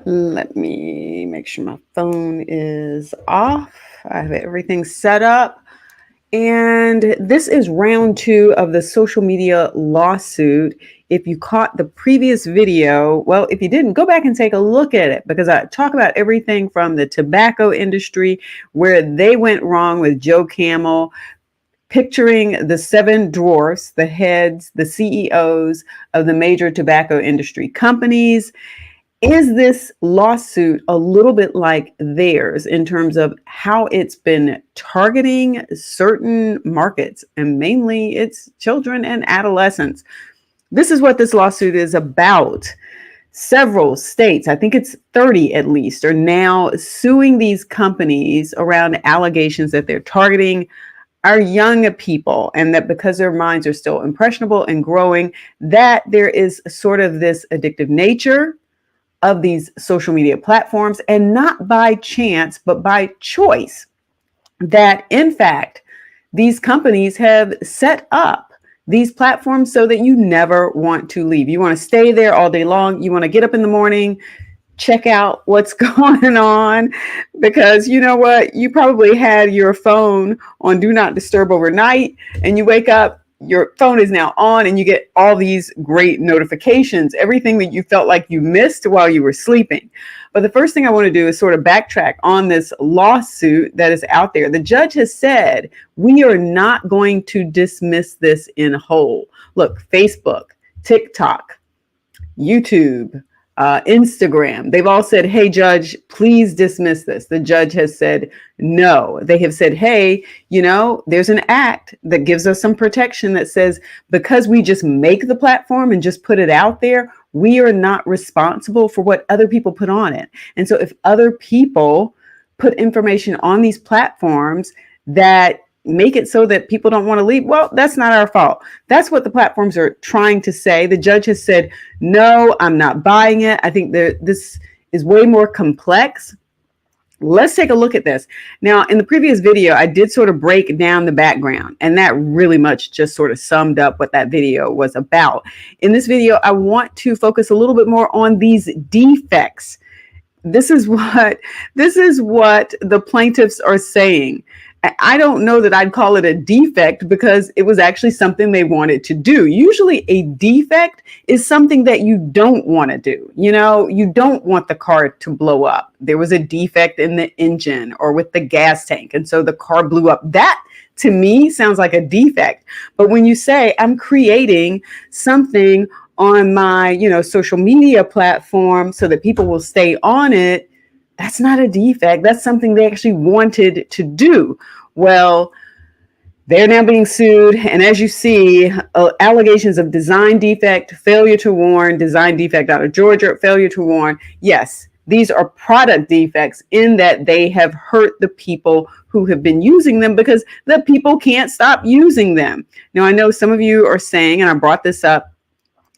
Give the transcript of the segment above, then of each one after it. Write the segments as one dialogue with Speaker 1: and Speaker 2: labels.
Speaker 1: Let me make sure my phone is off. I have everything set up. And this is round two of the social media lawsuit. If you caught the previous video, well, if you didn't, go back and take a look at it because I talk about everything from the tobacco industry, where they went wrong with Joe Camel, picturing the seven dwarfs, the heads, the CEOs of the major tobacco industry companies. Is this lawsuit a little bit like theirs in terms of how it's been targeting certain markets, and mainly it's children and adolescents? This is what this lawsuit is about. Several states, I think it's 30 at least, are now suing these companies around allegations that they're targeting our young people, and that because their minds are still impressionable and growing, that there is sort of this addictive nature of these social media platforms, and not by chance, but by choice, that in fact, these companies have set up these platforms so that you never want to leave. You want to stay there all day long. You want to get up in the morning, check out what's going on, because you know what? You probably had your phone on do not disturb overnight, and you wake up, your phone is now on, and you get all these great notifications, everything that you felt like you missed while you were sleeping. But the first thing I want to do is sort of backtrack on this lawsuit that is out there. The judge has said we are not going to dismiss this in whole. Look, Facebook, TikTok, YouTube, Instagram, they've all said, hey, judge, please dismiss this. The judge has said no. They have said, hey, there's an act that gives us some protection that says because we just make the platform and just put it out there, we are not responsible for what other people put on it. And so if other people put information on these platforms that make it so that people don't want to leave, well, that's not our fault. That's what the platforms are trying to say. The judge has said, no, I'm not buying it. I think that this is way more complex. Let's take a look at this. Now, in the previous video, I did sort of break down the background, and that really much just sort of summed up what that video was about. In this video, I want to focus a little bit more on these defects. This is what the plaintiffs are saying. I don't know that I'd call it a defect because it was actually something they wanted to do. Usually a defect is something that you don't want to do. You don't want the car to blow up. There was a defect in the engine or with the gas tank, and so the car blew up. That to me sounds like a defect. But when you say I'm creating something on my, social media platform so that people will stay on it, that's not a defect. That's something they actually wanted to do. Well, they're now being sued. And as you see, allegations of design defect, failure to warn, design defect out of Georgia, failure to warn. Yes, these are product defects in that they have hurt the people who have been using them because the people can't stop using them. Now, I know some of you are saying, and I brought this up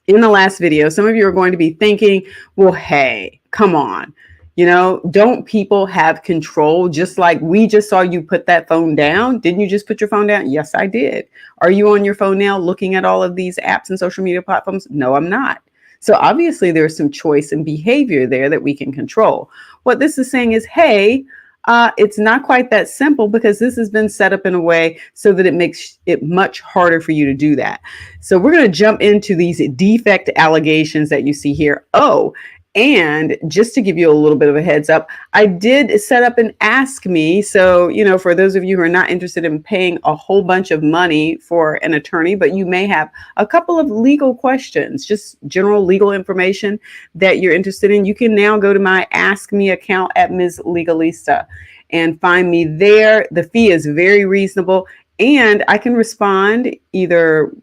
Speaker 1: in the last video, some of you are going to be thinking, well, hey, come on. Don't people have control? Just like we just saw you put that phone down. Didn't you just put your phone down? Yes, I did. Are you on your phone now looking at all of these apps and social media platforms? No, I'm not. So obviously there's some choice and behavior there that we can control. What this is saying is, hey, it's not quite that simple because this has been set up in a way so that it makes it much harder for you to do that. So we're going to jump into these defect allegations that you see here. Oh, and just to give you a little bit of a heads up, I did set up an Ask Me. So, for those of you who are not interested in paying a whole bunch of money for an attorney, but you may have a couple of legal questions, just general legal information that you're interested in, you can now go to my Ask Me account at Ms Legalista and find me there. The fee is very reasonable, and I can respond either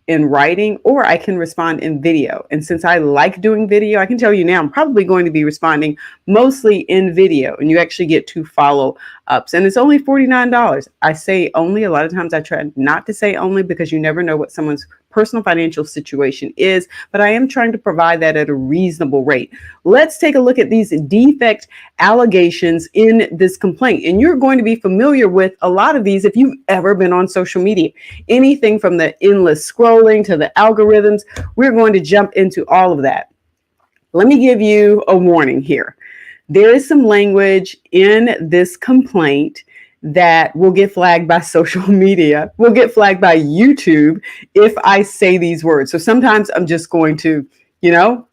Speaker 1: in writing or I can respond in video. And since I like doing video, I can tell you now I'm probably going to be responding mostly in video, and you actually get 2 follow-ups, and it's only $49. I say only. A lot of times I try not to say only because you never know what someone's personal financial situation is, but I am trying to provide that at a reasonable rate. Let's take a look at these defect allegations in this complaint. And you're going to be familiar with a lot of these if you've ever been on social media. Anything from the endless scrolling to the algorithms, we're going to jump into all of that. let me give you a warning here. There is some language in this complaint that will get flagged by social media, will get flagged by YouTube if I say these words. So sometimes I'm just going to,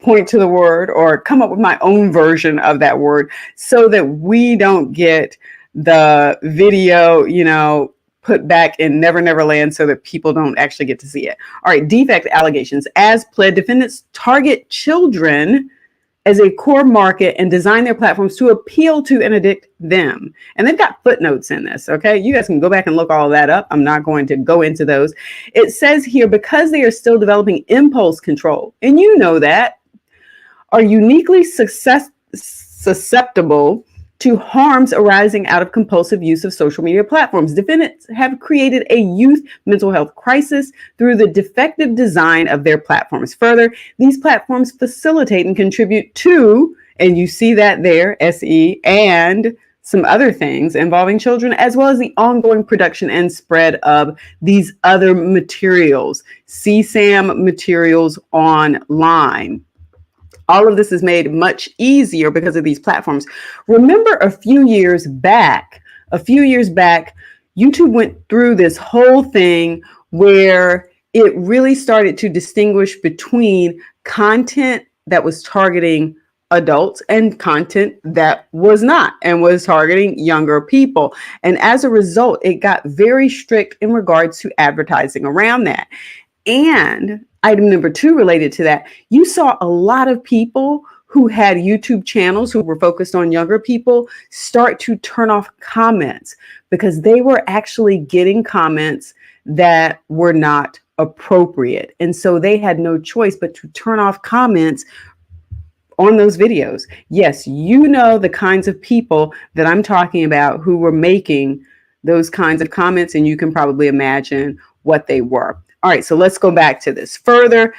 Speaker 1: point to the word or come up with my own version of that word so that we don't get the video, put back in Never Never Land so that people don't actually get to see it. All right, defect allegations. As pled, defendants target children as a core market and design their platforms to appeal to and addict them. And they've got footnotes in this, okay? You guys can go back and look all that up. I'm not going to go into those. It says here, because they are still developing impulse control, and you know that, are uniquely susceptible to harms arising out of compulsive use of social media platforms. Defendants have created a youth mental health crisis through the defective design of their platforms. Further, these platforms facilitate and contribute to, and you see that there, SE, and some other things involving children, as well as the ongoing production and spread of these other materials, CSAM materials online. All of this is made much easier because of these platforms. Remember a few years back, YouTube went through this whole thing where it really started to distinguish between content that was targeting adults and content that was not and was targeting younger people. And as a result, it got very strict in regards to advertising around that. And item number 2 related to that, you saw a lot of people who had YouTube channels who were focused on younger people start to turn off comments because they were actually getting comments that were not appropriate. And so they had no choice but to turn off comments on those videos. Yes, you know the kinds of people that I'm talking about who were making those kinds of comments, and you can probably imagine what they were. All right, so let's go back to this further.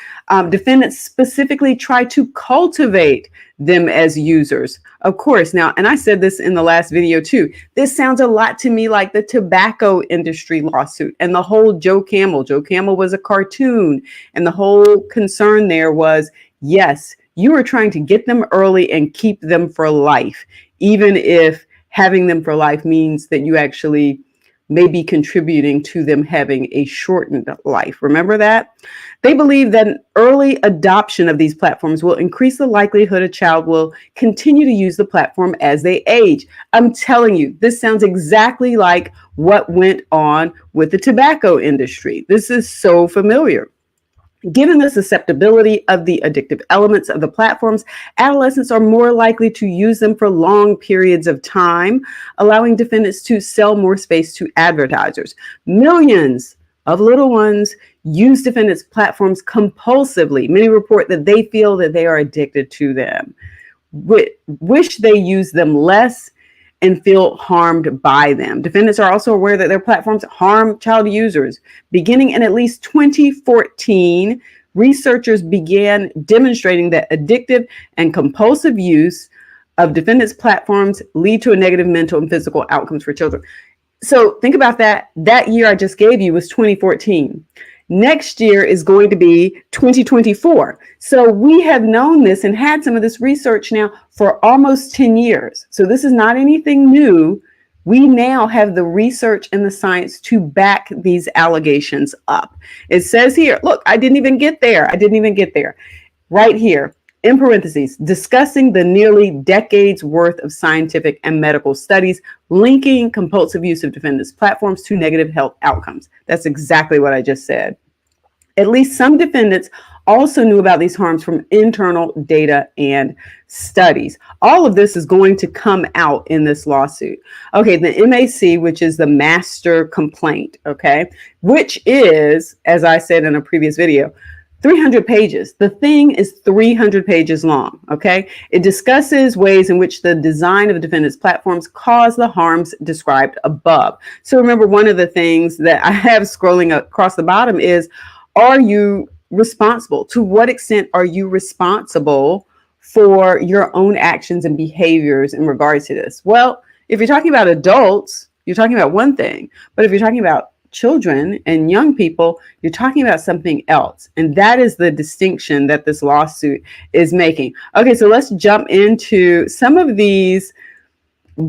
Speaker 1: Defendants specifically try to cultivate them as users. Of course, now, and I said this in the last video too, this sounds a lot to me like the tobacco industry lawsuit and the whole Joe Camel. Joe Camel was a cartoon, and the whole concern there was, yes, you are trying to get them early and keep them for life, even if having them for life means that you actually may be contributing to them having a shortened life. Remember that? They believe that an early adoption of these platforms will increase the likelihood a child will continue to use the platform as they age. I'm telling you, this sounds exactly like what went on with the tobacco industry. This is so familiar. Given the susceptibility of the addictive elements of the platforms, adolescents are more likely to use them for long periods of time, allowing defendants to sell more space to advertisers. Millions of little ones use defendants' platforms compulsively. Many report that they feel that they are addicted to them, wish they use them less, and feel harmed by them. Defendants are also aware that their platforms harm child users. Beginning in at least 2014, researchers began demonstrating that addictive and compulsive use of defendants' platforms lead to a negative mental and physical outcomes for children. So think about that. That year I just gave you was 2014. Next year is going to be 2024. So we have known this and had some of this research now for almost 10 years. So this is not anything new. We now have the research and the science to back these allegations up. It says here, look, I didn't even get there. Right here, in parentheses, discussing the nearly decades worth of scientific and medical studies linking compulsive use of defendants' platforms to negative health outcomes. That's exactly what I just said. At least some defendants also knew about these harms from internal data and studies. All of this is going to come out in this lawsuit. Okay, the MAC, which is the master complaint, okay, which is, as I said in a previous video, 300 pages. The thing is 300 pages long, okay? It discusses ways in which the design of defendants' platforms cause the harms described above. So remember, one of the things that I have scrolling across the bottom is, are you responsible? To what extent are you responsible for your own actions and behaviors in regards to this? Well, if you're talking about adults, you're talking about one thing. But if you're talking about children and young people, you're talking about something else. And that is the distinction that this lawsuit is making. Okay, so let's jump into some of these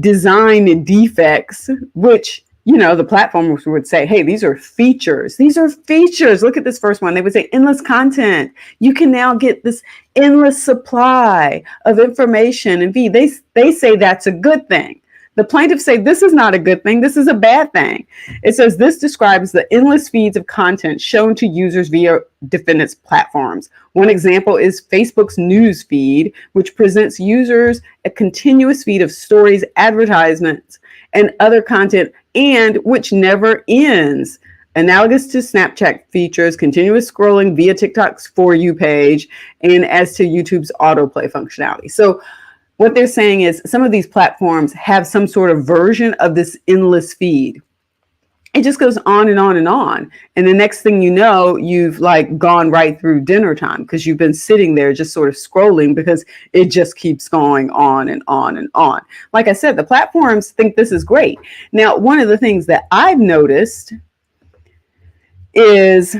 Speaker 1: design defects, which, the platformers would say, hey, these are features. These are features. Look at this first one. They would say endless content. You can now get this endless supply of information and feed. They say that's a good thing. The plaintiffs say this is not a good thing. This is a bad thing. It says this describes the endless feeds of content shown to users via defendants' platforms. One example is Facebook's news feed, which presents users a continuous feed of stories, advertisements, and other content, and which never ends. Analogous to Snapchat features continuous scrolling via TikTok's For You page, and as to YouTube's autoplay functionality. So what they're saying is some of these platforms have some sort of version of this endless feed. It just goes on and on and on. And the next thing you know, you've gone right through dinner time because you've been sitting there just sort of scrolling because it just keeps going on and on and on. Like I said, the platforms think this is great. Now, one of the things that I've noticed is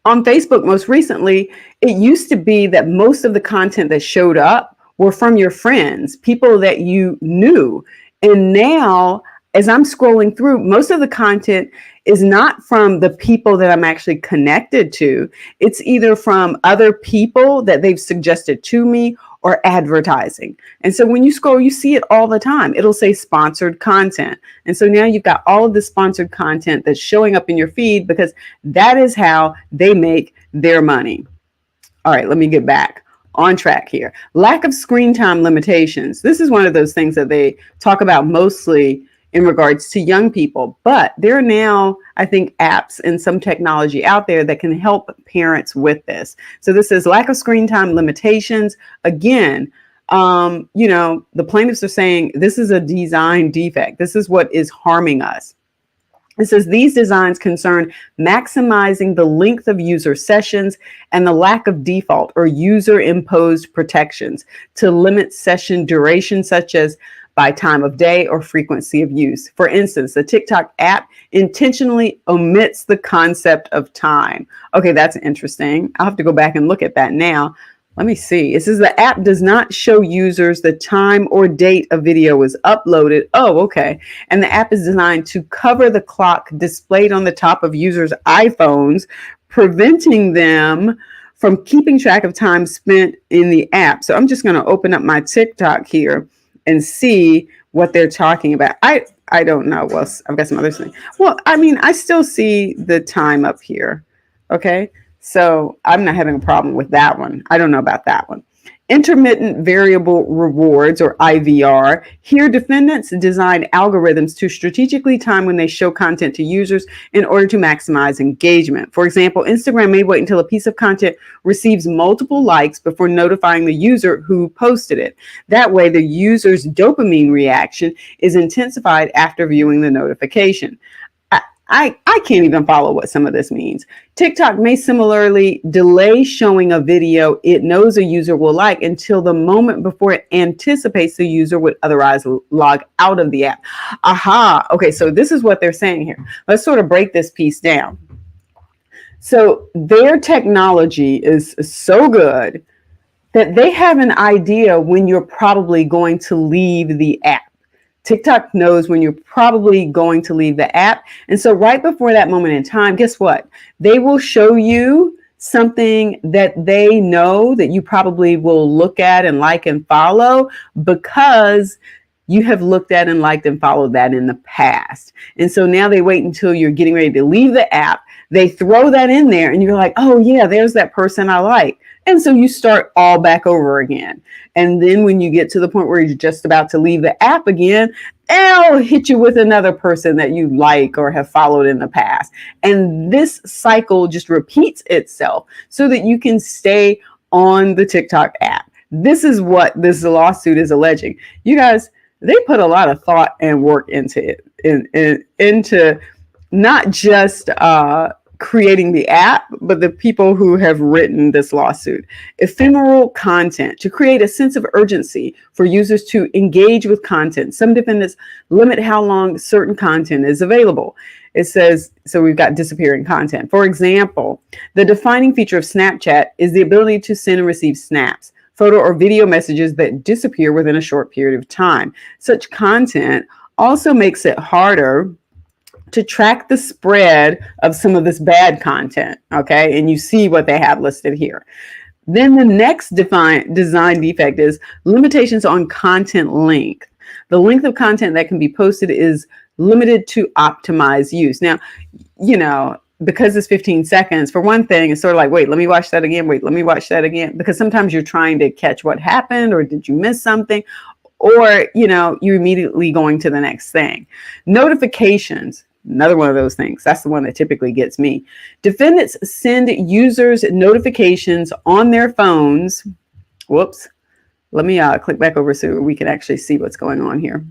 Speaker 1: on Facebook most recently, it used to be that most of the content that showed up were from your friends, people that you knew. And now, as I'm scrolling through, most of the content is not from the people that I'm actually connected to. It's either from other people that they've suggested to me or advertising. And so when you scroll, you see it all the time. It'll say sponsored content. And so now you've got all of the sponsored content that's showing up in your feed because that is how they make their money. All right, let me get back on track here. Lack of screen time limitations. This is one of those things that they talk about mostly in regards to young people, but there are now, I think, apps and some technology out there that can help parents with this. So this is lack of screen time limitations. Again, the plaintiffs are saying this is a design defect. This is what is harming us. It says these designs concern maximizing the length of user sessions and the lack of default or user imposed protections to limit session duration, such as by time of day or frequency of use. For instance, the TikTok app intentionally omits the concept of time. Okay, that's interesting. I'll have to go back and look at that now. Let me see. It says the app does not show users the time or date a video was uploaded. Oh, okay. And the app is designed to cover the clock displayed on the top of users' iPhones, preventing them from keeping track of time spent in the app. So I'm just going to open up my TikTok here and see what they're talking about. I don't know. Well, I've got some other things. Well, I mean, I still see the time up here. Okay. So I'm not having a problem with that one. I don't know about that one. Intermittent variable rewards, or IVR. Here, defendants design algorithms to strategically time when they show content to users in order to maximize engagement. For example, Instagram may wait until a piece of content receives multiple likes before notifying the user who posted it. That way, the user's dopamine reaction is intensified after viewing the notification. I can't even follow what some of this means. TikTok may similarly delay showing a video it knows a user will like until the moment before it anticipates the user would otherwise log out of the app. Aha. Okay, so this is what they're saying here. Let's sort of break this piece down. So their technology is so good that they have an idea when you're probably going to leave the app. TikTok knows when you're probably going to leave the app. And so right before that moment in time, guess what? They will show you something that they know that you probably will look at and like and follow because you have looked at and liked and followed that in the past. And so now they wait until you're getting ready to leave the app. They throw that in there and you're like, oh yeah, there's that person I like. And so you start all back over again. And then when you get to the point where you're just about to leave the app again, they'll hit you with another person that you like or have followed in the past. And this cycle just repeats itself so that you can stay on the TikTok app. This is what this lawsuit is alleging. You guys, they put a lot of thought and work into it, into not just creating the app, but the people who have written this lawsuit. Ephemeral content to create a sense of urgency for users to engage with content. Some defendants limit how long certain content is available. It says, so we've got disappearing content. For example, the defining feature of Snapchat is the ability to send and receive snaps, photo or video messages that disappear within a short period of time. Such content also makes it harder to track the spread of some of this bad content. Okay. And you see what they have listed here. Then the next design defect is limitations on content length. The length of content that can be posted is limited to optimize use. Now, because it's 15 seconds, for one thing, it's sort of like, wait, let me watch that again. Wait, let me watch that again. Because sometimes you're trying to catch what happened, or did you miss something? Or, you're immediately going to the next thing. Notifications. Another one of those things. That's the one that typically gets me. Defendants send users notifications on their phones. Whoops. Let me click back over so we can actually see what's going on here.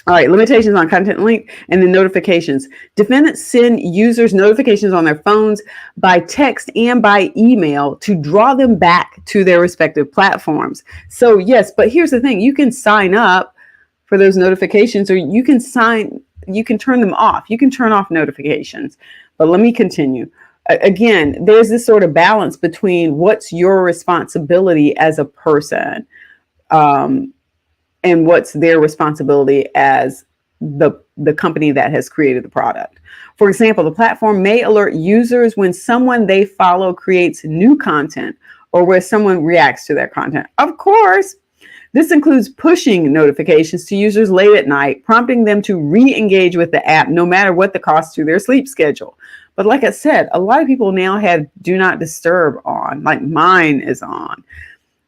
Speaker 1: All right, limitations on content length and then notifications. Defendants send users notifications on their phones by text and by email to draw them back to their respective platforms. So yes, but here's the thing. You can sign up for those notifications, or you can turn them off. You can turn off notifications. But let me continue. Again, there's this sort of balance between what's your responsibility as a person, and what's their responsibility as the company that has created the product. For example, the platform may alert users when someone they follow creates new content or where someone reacts to their content. Of course, this includes pushing notifications to users late at night, prompting them to re-engage with the app no matter what the cost to their sleep schedule. But like I said, a lot of people now have do not disturb on, like mine is on.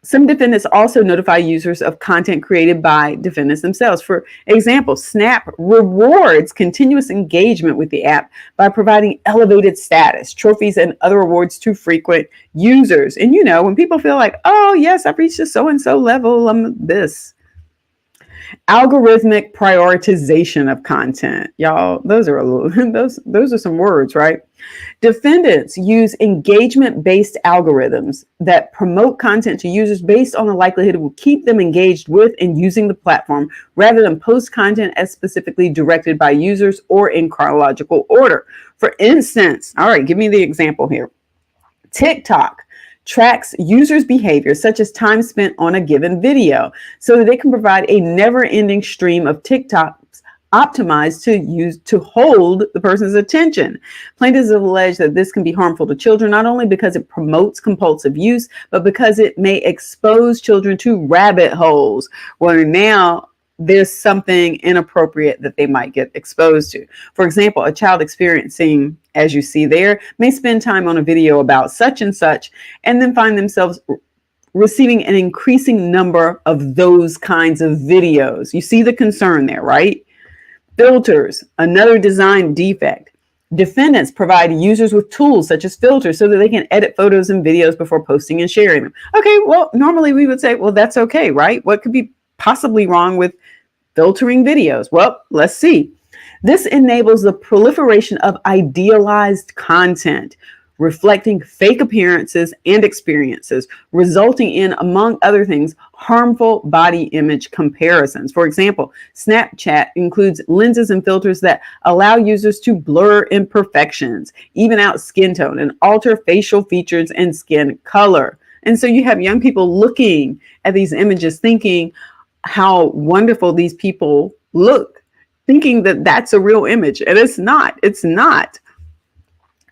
Speaker 1: Some defendants also notify users of content created by defendants themselves. For example, Snap rewards continuous engagement with the app by providing elevated status, trophies, and other rewards to frequent users. And when people feel like, oh yes, I've reached a so-and-so level, I'm this. Algorithmic prioritization of content. Y'all, those are some words, right? Defendants use engagement-based algorithms that promote content to users based on the likelihood it will keep them engaged with and using the platform, rather than post content as specifically directed by users or in chronological order. For instance, all right, give me the example here. TikTok tracks users' behavior, such as time spent on a given video, so that they can provide a never-ending stream of TikToks optimized to hold the person's attention. Plaintiffs have alleged that this can be harmful to children, not only because it promotes compulsive use, but because it may expose children to rabbit holes, where now there's something inappropriate that they might get exposed to. For example, a child experiencing, as you see there, may spend time on a video about such and such, and then find themselves receiving an increasing number of those kinds of videos. You see the concern there, right? Filters, another design defect. Defendants provide users with tools such as filters so that they can edit photos and videos before posting and sharing them. Okay, well, normally we would say, well, that's okay, right? What could be possibly wrong with filtering videos? Well, let's see. This enables the proliferation of idealized content, reflecting fake appearances and experiences, resulting in, among other things, harmful body image comparisons. For example, Snapchat includes lenses and filters that allow users to blur imperfections, even out skin tone, and alter facial features and skin color. And so you have young people looking at these images thinking how wonderful these people look, thinking that that's a real image. And it's not. It's not.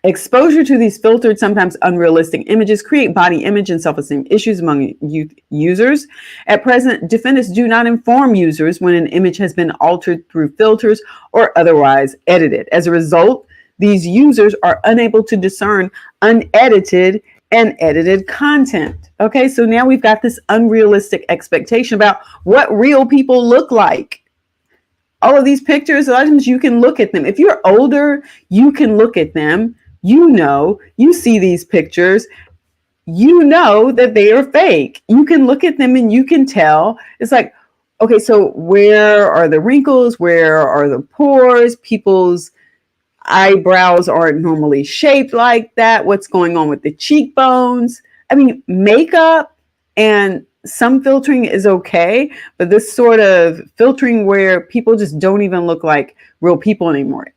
Speaker 1: Exposure to these filtered, sometimes unrealistic images create body image and self-esteem issues among youth users. At present, defendants do not inform users when an image has been altered through filters or otherwise edited. As a result, these users are unable to discern unedited and edited content. Okay, so now we've got this unrealistic expectation about what real people look like. All of these pictures, a lot of times you can look at them. If you're older, you can look at them. You see these pictures, you know that they are fake. You can look at them and you can tell. It's like, okay, so where are the wrinkles? Where are the pores? People's eyebrows aren't normally shaped like that. What's going on with the cheekbones? I mean, makeup and some filtering is okay, but this sort of filtering where people just don't even look like real people anymore.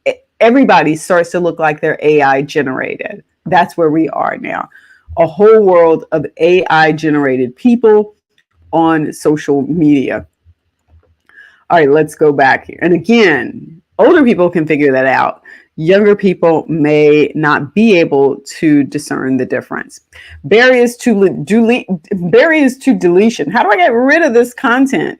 Speaker 1: everybody starts to look like they're AI generated. That's where we are now. A whole world of AI generated people on social media. All right, let's go back here. And again, older people can figure that out. Younger people may not be able to discern the difference. Barriers to deletion. How do I get rid of this content?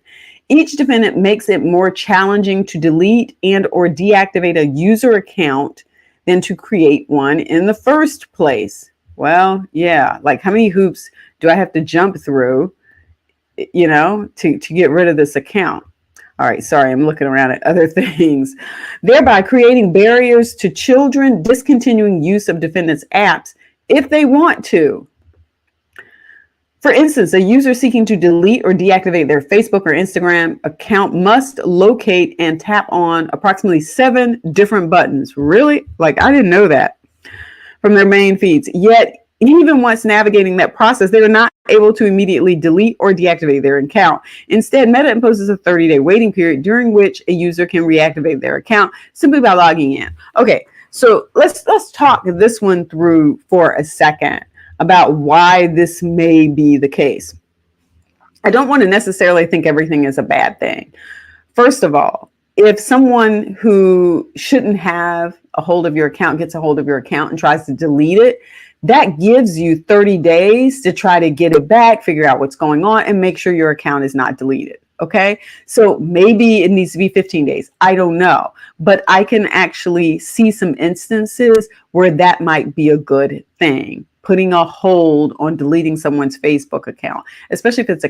Speaker 1: Each defendant makes it more challenging to delete and or deactivate a user account than to create one in the first place. Well, yeah, like how many hoops do I have to jump through, to get rid of this account? All right, sorry, I'm looking around at other things. Thereby creating barriers to children discontinuing use of defendants' apps if they want to. For instance, a user seeking to delete or deactivate their Facebook or Instagram account must locate and tap on approximately 7 different buttons. Really? Like, I didn't know that. From their main feeds. Yet, even once navigating that process, they are not able to immediately delete or deactivate their account. Instead, Meta imposes a 30-day waiting period during which a user can reactivate their account simply by logging in. Okay, so let's talk this one through for a second about why this may be the case. I don't want to necessarily think everything is a bad thing. First of all, if someone who shouldn't have a hold of your account gets a hold of your account and tries to delete it, that gives you 30 days to try to get it back, figure out what's going on, and make sure your account is not deleted. Okay, so maybe it needs to be 15 days. I don't know, but I can actually see some instances where that might be a good thing. Putting a hold on deleting someone's Facebook account, especially if it's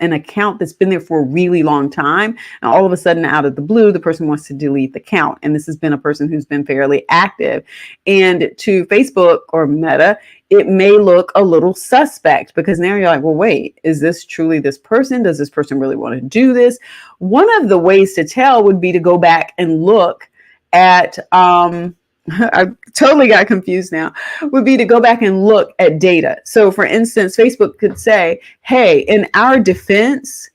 Speaker 1: an account that's been there for a really long time, and all of a sudden out of the blue the person wants to delete the account, and this has been a person who's been fairly active, and to Facebook or Meta it may look a little suspect, because now you're like, well, wait, is this truly this person? Does this person really want to do this? One of the ways to tell would be to go back and look at I totally got confused now, would be to go back and look at data. So for instance, Facebook could say, hey, in our defense,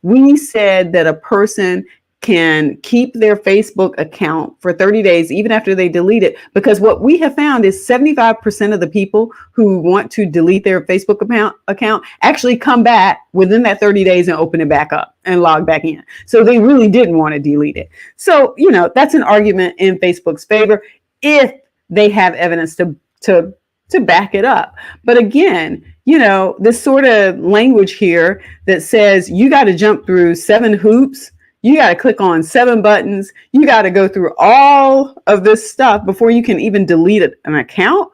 Speaker 1: we said that a person can keep their Facebook account for 30 days, even after they delete it, because what we have found is 75% of the people who want to delete their Facebook account actually come back within that 30 days and open it back up and log back in. So they really didn't want to delete it. So, that's an argument in Facebook's favor if they have evidence to back it up. But again, this sort of language here that says you got to jump through 7 hoops, you got to click on 7 buttons, you got to go through all of this stuff before you can even delete an account.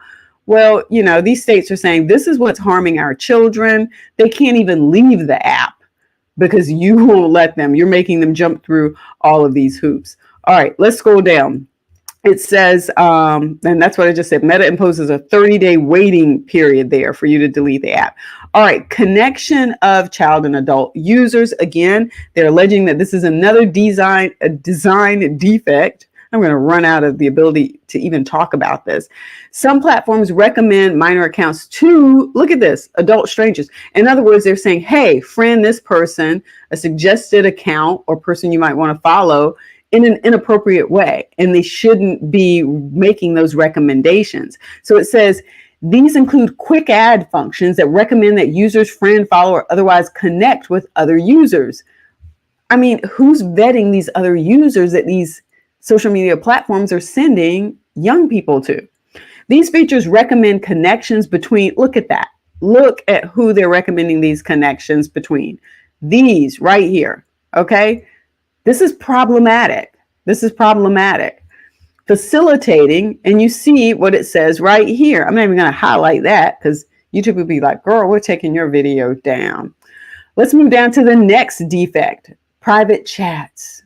Speaker 1: Well, these states are saying this is what's harming our children. They can't even leave the app because you won't let them. You're making them jump through all of these hoops. All right, let's scroll down. It says, and that's what I just said, Meta imposes a 30-day waiting period there for you to delete the app. All right, connection of child and adult users. Again, they're alleging that this is another design defect. I'm going to run out of the ability to even talk about this. Some platforms recommend minor accounts to, look at this, adult strangers. In other words, they're saying, hey, friend this person, a suggested account or person you might want to follow in an inappropriate way, and they shouldn't be making those recommendations. So it says, these include quick add functions that recommend that users friend, follow, or otherwise connect with other users. I mean, who's vetting these other users that these social media platforms are sending young people to? These features recommend connections between, look at that. Look at who they're recommending these connections between. These right here, okay? This is problematic. Facilitating, and you see what it says right here. I'm not even going to highlight that because YouTube would be like, girl, we're taking your video down. Let's move down to the next defect. Private chats.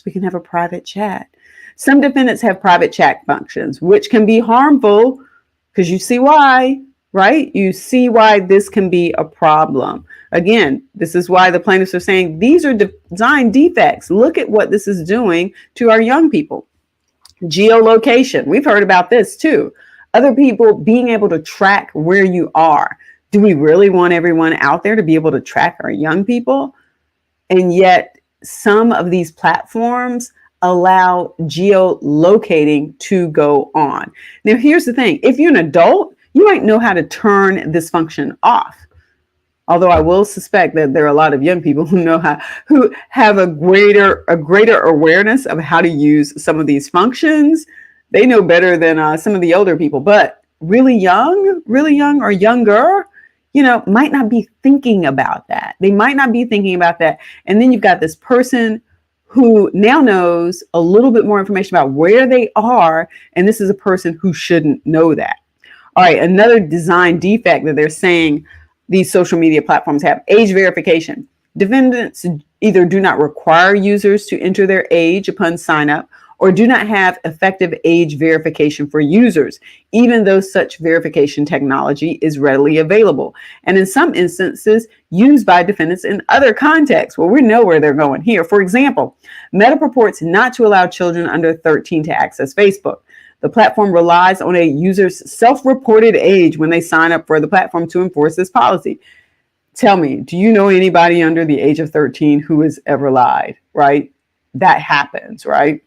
Speaker 1: We can have a private chat. Some defendants have private chat functions, which can be harmful because you see why, right? You see why this can be a problem. Again, this is why the plaintiffs are saying these are design defects. Look at what this is doing to our young people. Geolocation. We've heard about this too. Other people being able to track where you are. Do we really want everyone out there to be able to track our young people? And yet some of these platforms allow geolocating to go on. Now, here's the thing. If you're an adult, you might know how to turn this function off. Although I will suspect that there are a lot of young people who have a greater awareness of how to use some of these functions. They know better than some of the older people. But really young or younger, might not be thinking about that. They might not be thinking about that. And then you've got this person who now knows a little bit more information about where they are. And this is a person who shouldn't know that. All right, another design defect that they're saying these social media platforms have: age verification. Defendants either do not require users to enter their age upon sign up, or do not have effective age verification for users, even though such verification technology is readily available, and in some instances used by defendants in other contexts. Well, we know where they're going here. For example, Meta purports not to allow children under 13 to access Facebook. The platform relies on a user's self-reported age when they sign up for the platform to enforce this policy. Tell me, do you know anybody under the age of 13 who has ever lied, right? That happens, right?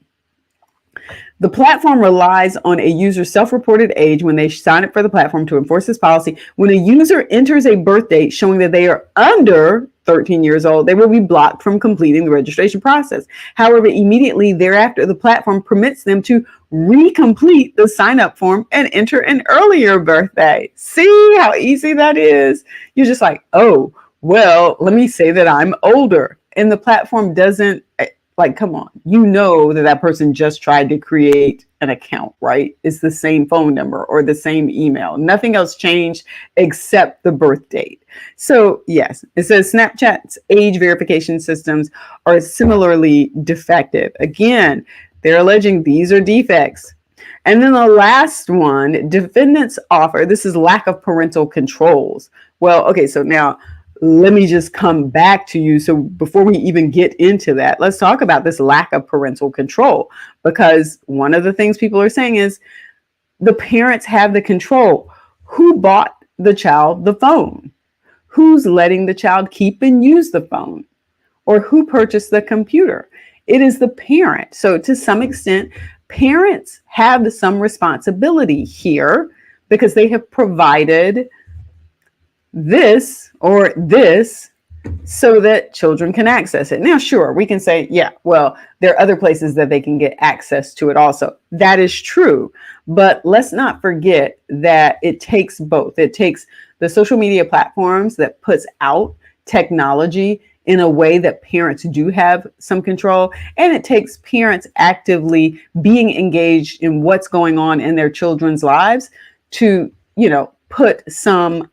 Speaker 1: The platform relies on a user's self-reported age when they sign up for the platform to enforce this policy. When a user enters a birth date showing that they are under 13 years old, they will be blocked from completing the registration process. However, immediately thereafter, the platform permits them to recomplete the sign-up form and enter an earlier birthday. See how easy that is? You're just like, oh, well, let me say that I'm older. And the platform doesn't, like, come on, that person just tried to create an account, right? It's the same phone number or the same email. Nothing else changed except the birth date. So yes, it says Snapchat's age verification systems are similarly defective. Again, they're alleging these are defects. And then the last one, defendants offer, this is lack of parental controls. Well, okay, so now let me just come back to you. So before we even get into that, let's talk about this lack of parental control, because one of the things people are saying is the parents have the control. Who bought the child the phone? Who's letting the child keep and use the phone? Or who purchased the computer? It is the parent. So to some extent, parents have some responsibility here because they have provided this or this so that children can access it. Now, sure, we can say, yeah, well, there are other places that they can get access to it also. That is true. But let's not forget that it takes both. It takes the social media platforms that puts out technology in a way that parents do have some control. And it takes parents actively being engaged in what's going on in their children's lives to, put some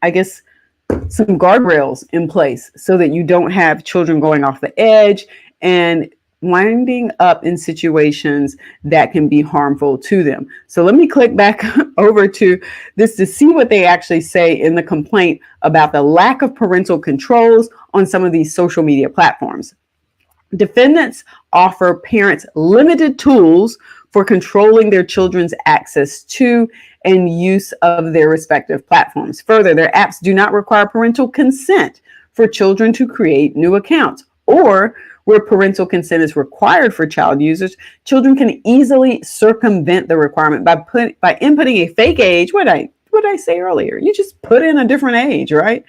Speaker 1: guardrails in place so that you don't have children going off the edge and winding up in situations that can be harmful to them. So let me click back over to this to see what they actually say in the complaint about the lack of parental controls on some of these social media platforms. Defendants offer parents limited tools for controlling their children's access to and use of their respective platforms. Further, their apps do not require parental consent for children to create new accounts, or where parental consent is required for child users, children can easily circumvent the requirement by inputting a fake age. What did I say earlier? You just put in a different age, right?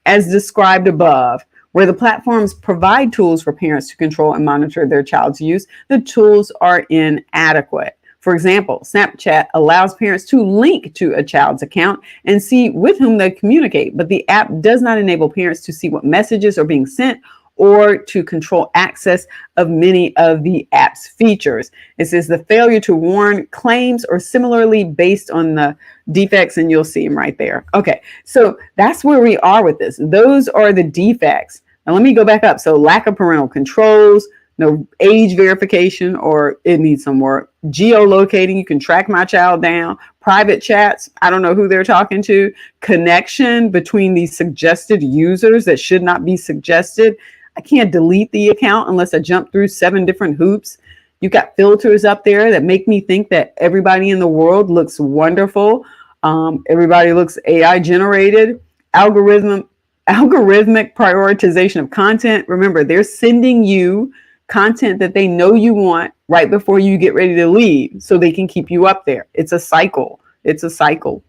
Speaker 1: As described above. Where the platforms provide tools for parents to control and monitor their child's use, the tools are inadequate. For example, Snapchat allows parents to link to a child's account and see with whom they communicate, but the app does not enable parents to see what messages are being sent or to control access of many of the app's features. It says the failure to warn claims or similarly based on the defects, and you'll see them right there. Okay, so that's where we are with this. Those are the defects. Now let me go back up. So lack of parental controls, no age verification, or it needs some work. Geolocating, you can track my child down. Private chats, I don't know who they're talking to. Connection between these suggested users that should not be suggested. I can't delete the account unless I jump through 7 different hoops. You got filters up there that make me think that everybody in the world looks wonderful. Everybody looks AI generated. Algorithmic prioritization of content. Remember, they're sending you content that they know you want right before you get ready to leave so they can keep you up there. It's a cycle. It's a cycle.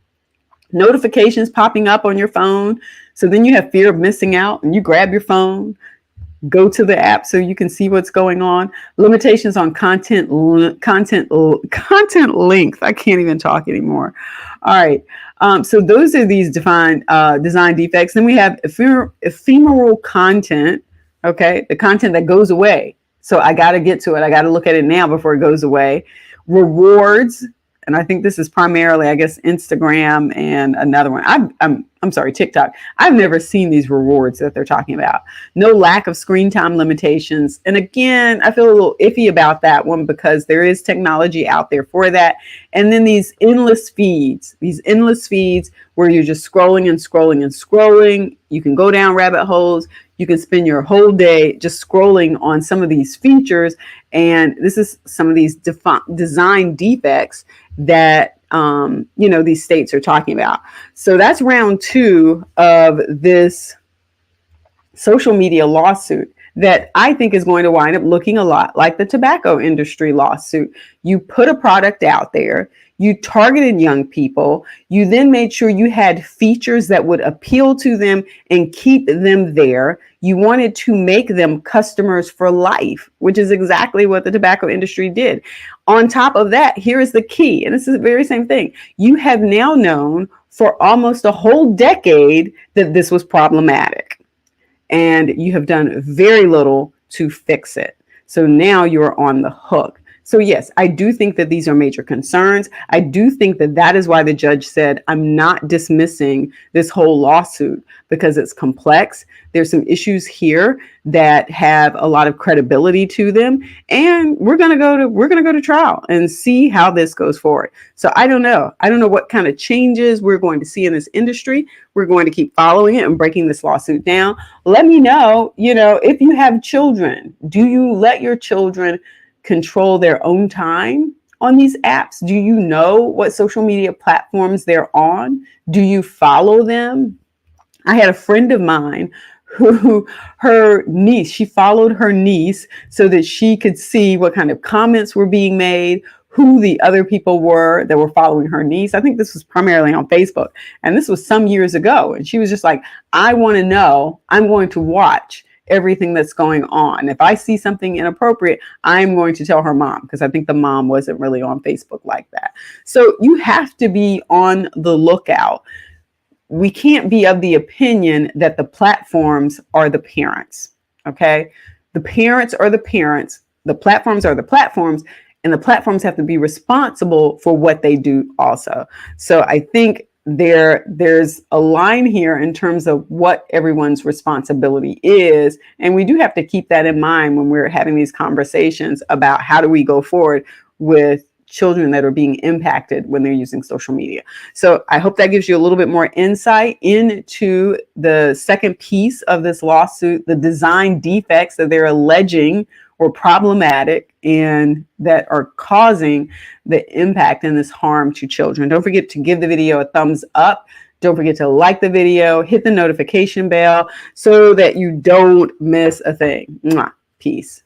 Speaker 1: Notifications popping up on your phone. So then you have fear of missing out and you grab your phone, go to the app so you can see what's going on. Limitations on content length. I can't even talk anymore. All right. So those are these defined design defects. Then we have ephemeral content. Okay, the content that goes away. So I got to get to it. I got to look at it now before it goes away. Rewards. And I think this is primarily, I guess, Instagram and another one. I'm sorry, TikTok. I've never seen these rewards that they're talking about. No lack of screen time limitations. And again, I feel a little iffy about that one because there is technology out there for that. And then these endless feeds where you're just scrolling and scrolling and scrolling. You can go down rabbit holes. You can spend your whole day just scrolling on some of these features. And this is some of these design defects that these states are talking about. So that's round 2 of this social media lawsuit that I think is going to wind up looking a lot like the tobacco industry lawsuit. You put a product out there, you targeted young people, you then made sure you had features that would appeal to them and keep them there. You wanted to make them customers for life, which is exactly what the tobacco industry did. On top of that, here is the key, and this is the very same thing. You have now known for almost a whole decade that this was problematic, and you have done very little to fix it. So now you are on the hook. So yes, I do think that these are major concerns. I do think that that is why the judge said, I'm not dismissing this whole lawsuit because it's complex. There's some issues here that have a lot of credibility to them, and we're going to go to trial and see how this goes forward. So I don't know what kind of changes we're going to see in this industry. We're going to keep following it and breaking this lawsuit down. Let me know, if you have children, do you let your children control their own time on these apps? Do you know what social media platforms they're on? Do you follow them? I had a friend of mine who she followed her niece so that she could see what kind of comments were being made, who the other people were that were following her niece. I think this was primarily on Facebook. And this was some years ago. And she was just like, I want to know, I'm going to watch everything that's going on. If I see something inappropriate, I'm going to tell her mom, because I think the mom wasn't really on Facebook like that. So you have to be on the lookout. We can't be of the opinion that the platforms are the parents. Okay. The parents are the parents. The platforms are the platforms, and the platforms have to be responsible for what they do also. So I think there's a line here in terms of what everyone's responsibility is. And we do have to keep that in mind when we're having these conversations about how do we go forward with children that are being impacted when they're using social media. So I hope that gives you a little bit more insight into the second piece of this lawsuit, the design defects that they're alleging were problematic and that are causing the impact and this harm to children. Don't forget to give the video a thumbs up. Don't forget to like the video, hit the notification bell so that you don't miss a thing. Mwah. Peace.